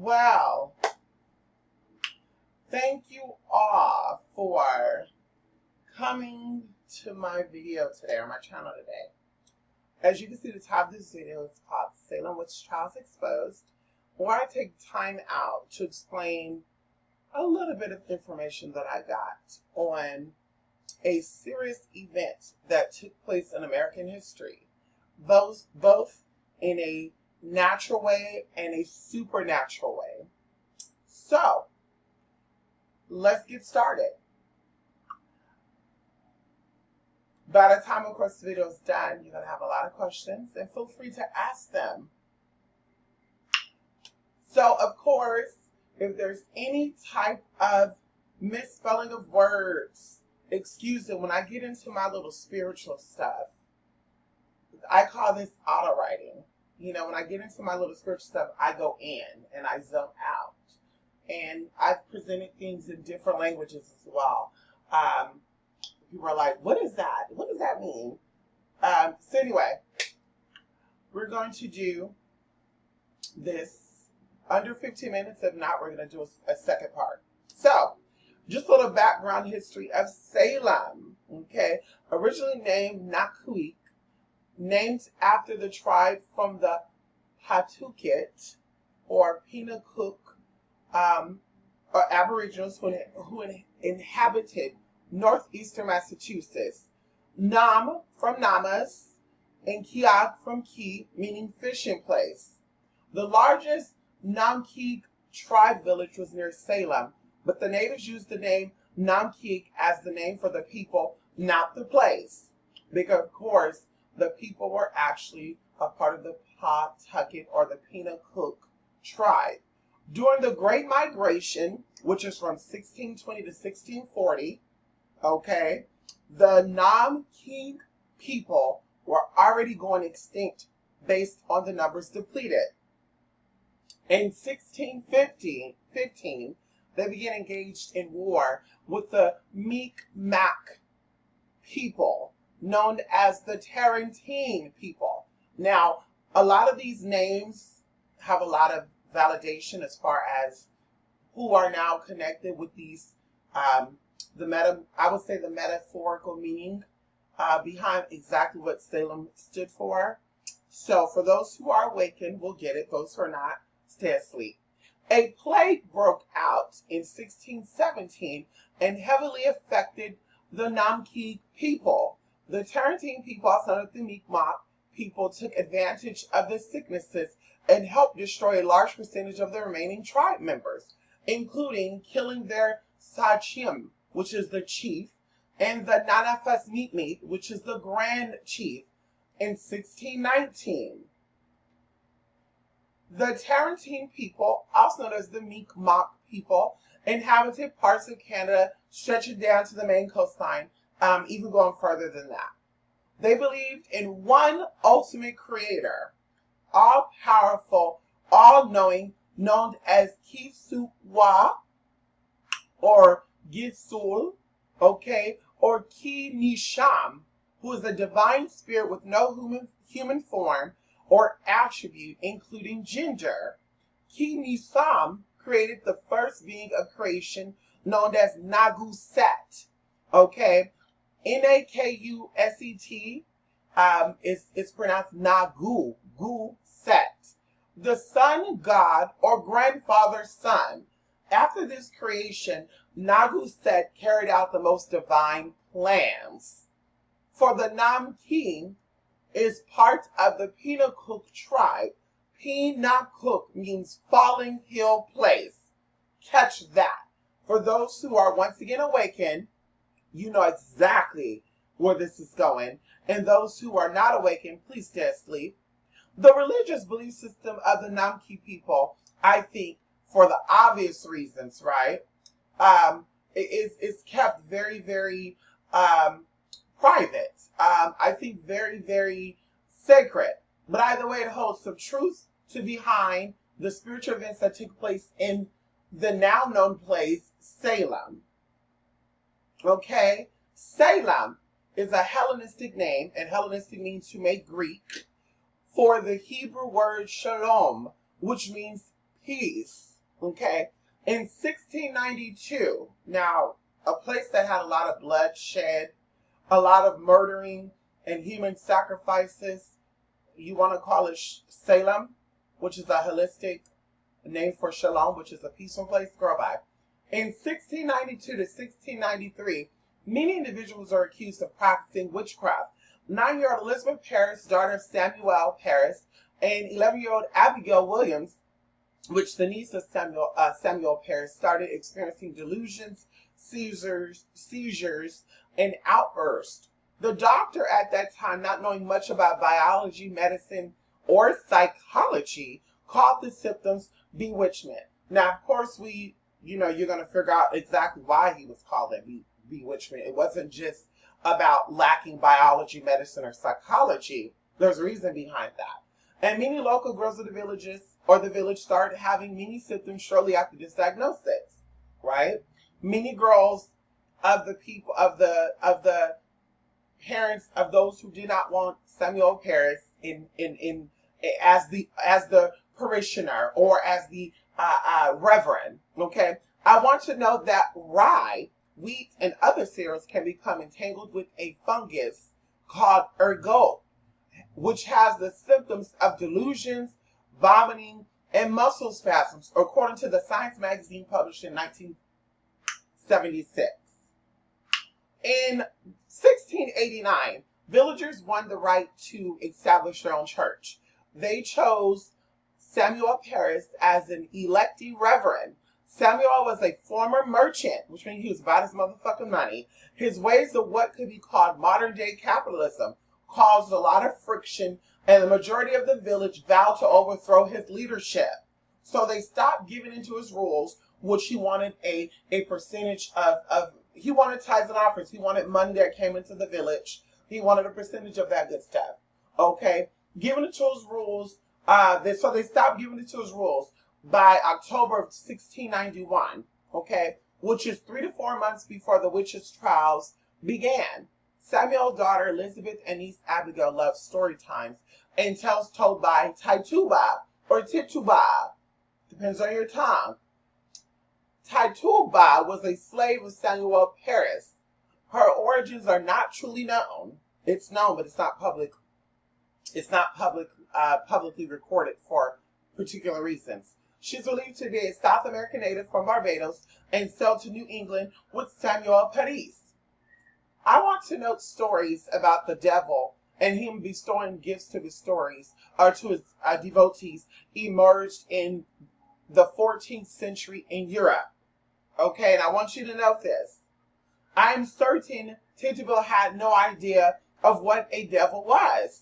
Well, thank you all for coming to my video today, or my channel today. As you can see, the title of this video is called Salem Witch Trials Exposed, where I take time out to explain a little bit of information that I got on a serious event that took place in American history, both in a natural way and a supernatural way. So, let's get started. By the time, of course, the video is done, you're going to have a lot of questions, and feel free to ask them. So, of course, if there's any type of misspelling of words, excuse it, when I get into my little spiritual stuff, I call this auto writing. You know, when I get into my little spiritual stuff, I go in and I zone out. And I've presented things in different languages as well. People are like, what is that? What does that mean? So anyway, we're going to do this under 15 minutes. If not, we're going to do a second part. So, just a little background history of Salem. Okay, originally named Nakuik, named after the tribe from the Patuket or Penacook, or Aboriginals who inhabited northeastern Massachusetts. Nam from Namas and Kiak from Ki, meaning fishing place. The largest Namkeek tribe village was near Salem, but the natives used the name Namkeek as the name for the people, not the place, because of course the people were actually a part of the Pawtucket or the Penacook tribe. During the Great Migration, which is from 1620 to 1640, okay, the Namkeek people were already going extinct based on the numbers depleted. In 1615, they began engaged in war with the Mi'kmaq people, known as the Tarantine people. Now, a lot of these names have a lot of validation as far as who are now connected with these, I would say the metaphorical meaning behind exactly what Salem stood for. So for those who are awakened, will get it. Those who are not, stay asleep. A plague broke out in 1617 and heavily affected the Namkeek people. The Tarantine people, also known as the Mi'kmaq people, took advantage of the sicknesses and helped destroy a large percentage of the remaining tribe members, including killing their Sachem, which is the chief, and the Nanafas which is the grand chief, in 1619. The Tarantine people, also known as the Mi'kmaq people, inhabited parts of Canada stretching down to the main coastline, even going further than that. They believed in one ultimate creator, all-powerful, all-knowing, known as Kisukwa or Gisul, okay, or Ki Nisham, who is a divine spirit with no human form or attribute, including gender. Ki Nisham created the first being of creation known as Naguset, okay? Nakuset is pronounced Nagu, Gu Set, the sun god or grandfather's son. After this creation, Naguset carried out the most divine plans. For the Namkeek is part of the Penacook tribe. Penacook means falling hill place. Catch that. For those who are once again awakened, you know exactly where this is going. And those who are not awakened, please stay asleep. The religious belief system of the Namkeek people, I think, for the obvious reasons, right, is kept very, very private. I think very, very sacred. But either way, it holds some truth to behind the spiritual events that took place in the now known place, Salem. Okay? Salem is a Hellenistic name, and Hellenistic means to make Greek, for the Hebrew word shalom, which means peace. Okay. In 1692, now a place that had a lot of bloodshed, a lot of murdering and human sacrifices. You want to call it Salem, which is a holistic name for Shalom, which is a peaceful place. Girl, bye. In 1692 to 1693, many individuals are accused of practicing witchcraft. 9-year-old Elizabeth Parris, daughter of Samuel Parris, and 11-year-old Abigail Williams, which the niece of Samuel Parris, started experiencing delusions, seizures, and outbursts. The doctor at that time, not knowing much about biology, medicine, or psychology, called the symptoms bewitchment. Now, of course, you're going to figure out exactly why he was called it bewitchment. It wasn't just about lacking biology, medicine, or psychology. There's a reason behind that. And many local girls of the village started having many symptoms shortly after this diagnosis, right? Many girls of the people of the parents of those who did not want Samuel Parris in as the parishioner or as the reverend. Okay, I want to note that rye, wheat, and other cereals can become entangled with a fungus called ergot, which has the symptoms of delusions, vomiting, and muscle spasms, according to the Science magazine published in 1976. In 1689, villagers won the right to establish their own church. They chose Samuel Parris as an elected reverend. Samuel was a former merchant, which means he was about his motherfucking money. His ways of what could be called modern day capitalism caused a lot of friction, and the majority of the village vowed to overthrow his leadership. So they stopped giving into his rules, which he wanted a percentage of he wanted tithes and offerings. He wanted money that came into the village. He wanted a percentage of that good stuff. Okay? Giving it to his rules, so they stopped giving it to his rules by October of 1691, okay? Which is 3 to 4 months before the witches' trials began. Samuel's daughter Elizabeth and niece Abigail love story times and tales told by Tituba or Tituba, depends on your tongue. Tituba was a slave of Samuel Parris. Her origins are not truly known. It's known, but it's not public. It's not publicly recorded for particular reasons. She's believed to be a South American native from Barbados and sailed to New England with Samuel Parris. I want to note stories about the devil and him bestowing gifts to his stories or to his devotees emerged in the 14th century in Europe. Okay, and I want you to note this. I'm certain Tituba had no idea of what a devil was.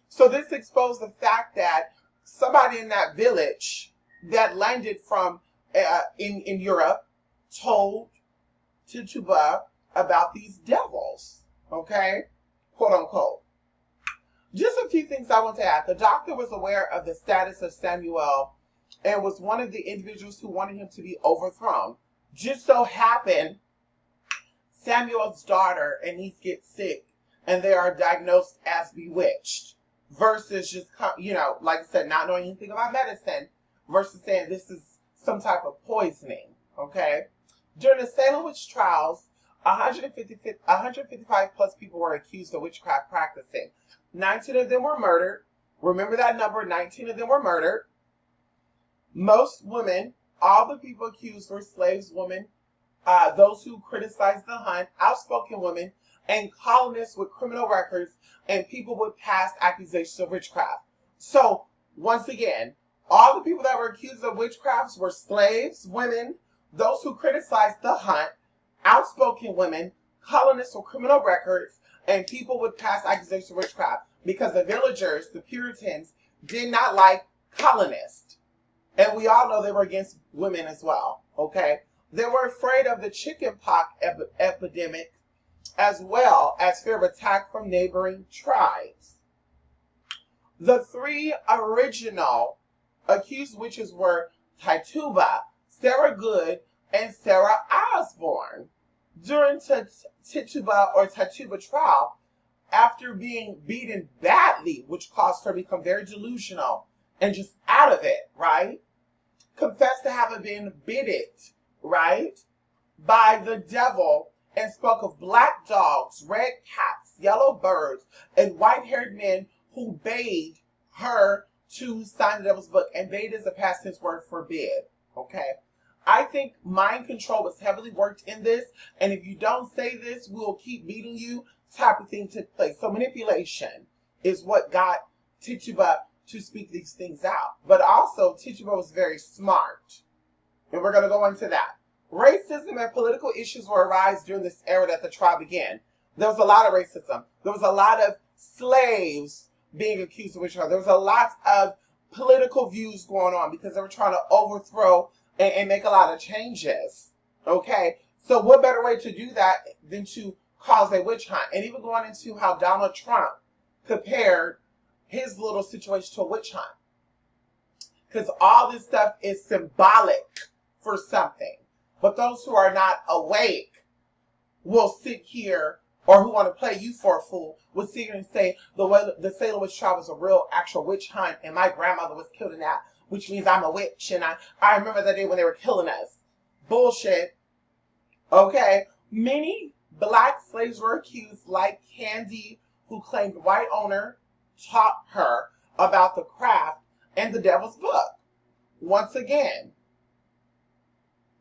So this exposed the fact that somebody in that village that landed from in Europe told Tituba about these devils. Okay, quote unquote. Just a few things I want to add. The doctor was aware of the status of Samuel and was one of the individuals who wanted him to be overthrown. Just so happened Samuel's daughter and niece get sick and they are diagnosed as bewitched versus just, like I said, not knowing anything about medicine versus saying this is some type of poisoning, okay? During the Salem witch trials, 155 plus people were accused of witchcraft practicing. 19 of them were murdered. Remember that number, 19 of them were murdered. Most women, all the people accused were slaves, women, those who criticized the hunt, outspoken women, and colonists with criminal records, and people with past accusations of witchcraft. So, once again, all the people that were accused of witchcrafts were slaves, women, those who criticized the hunt, outspoken women, colonists with criminal records, and people with past accusations of witchcraft. Because the villagers, the Puritans, did not like colonists. And we all know they were against women as well, okay? They were afraid of the chickenpox epidemic as well as fear of attack from neighboring tribes. The three original accused witches were Tituba, Sarah Good, and Sarah Osborne. During Tituba trial, after being beaten badly, which caused her to become very delusional and just out of it, right? confessed to having been bitten, right, by the devil, and spoke of black dogs, red cats, yellow birds, and white-haired men who bade her to sign the devil's book. And bade is a past tense word for bid. Okay. I think mind control was heavily worked in this, and if you don't say this, we'll keep beating you type of thing took place. So manipulation is what got Tituba to speak these things out. But also, Tituba was very smart, and we're going to go into that. Racism and political issues were arise during this era that the trial began. There was a lot of racism. There was a lot of slaves being accused of witchcraft. There was a lot of political views going on because they were trying to overthrow and make a lot of changes. Okay? So what better way to do that than to cause a witch hunt? And even going into how Donald Trump compared his little situation to a witch hunt. Because all this stuff is symbolic for something. But those who are not awake will sit here, or who want to play you for a fool, will sit here and say the Salem witch trial was a real actual witch hunt, and my grandmother was killed in that, which means I'm a witch, and I remember that day when they were killing us. Bullshit. Okay? Many black slaves were accused, like Candy, who claimed white owner taught her about the craft and the devil's book. Once again,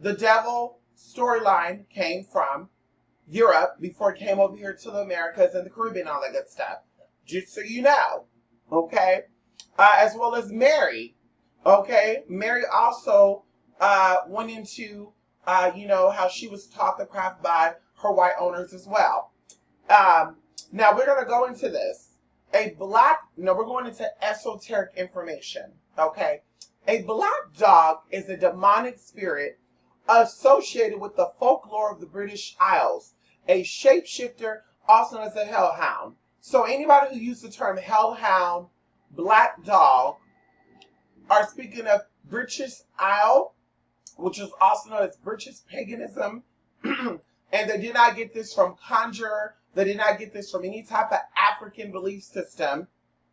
the devil storyline came from Europe before it came over here to the Americas and the Caribbean and all that good stuff. Just so you know. Okay? As well as Mary. Okay? Mary also went into, how she was taught the craft by her white owners as well. Now we're going to go into this. We're going into esoteric information. Okay? A black dog is a demonic spirit associated with the folklore of the British Isles, a shapeshifter, also known as a hellhound. So anybody who used the term hellhound, black dog, are speaking of British Isle, which is also known as British paganism. And they did not get this from conjurer. They did not get this from any type of African belief system.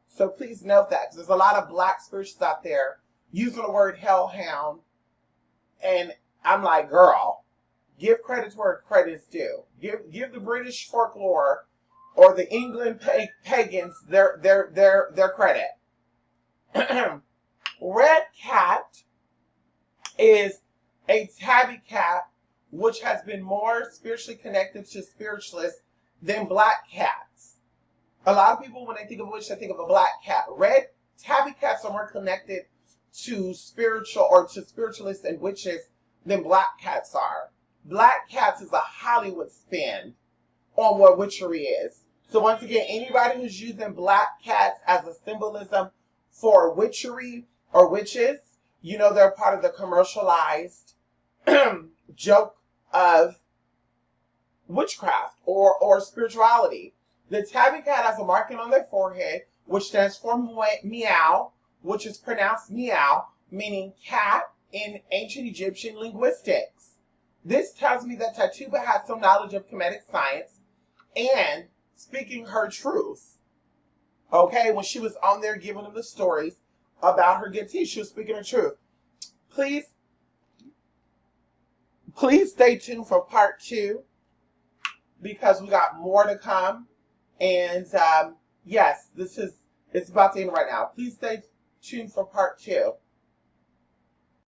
So please note that, because there's a lot of black spirits out there using the word hellhound. And I'm like, girl, give credit to where credit is due. Give the British folklore or the England pagans their credit. Red cat is a tabby cat, which has been more spiritually connected to spiritualists than black cats. A lot of people, when they think of a witch, they think of a black cat. Red tabby cats are more connected to spiritual or to spiritualists and witches than black cats are. Black cats is a Hollywood spin on what witchery is. So once again, anybody who's using black cats as a symbolism for witchery or witches, they're part of the commercialized joke of witchcraft or spirituality. The tabby cat has a marking on their forehead, which stands for meow, which is pronounced meow, meaning cat in ancient Egyptian linguistics. This tells me that Tituba had some knowledge of Kemetic science and speaking her truth. Okay, when she was on there giving them the stories about her good teeth, she was speaking her truth. Please stay tuned for part 2 because we got more to come. And yes, it's about to end right now. Please stay tuned for part 2.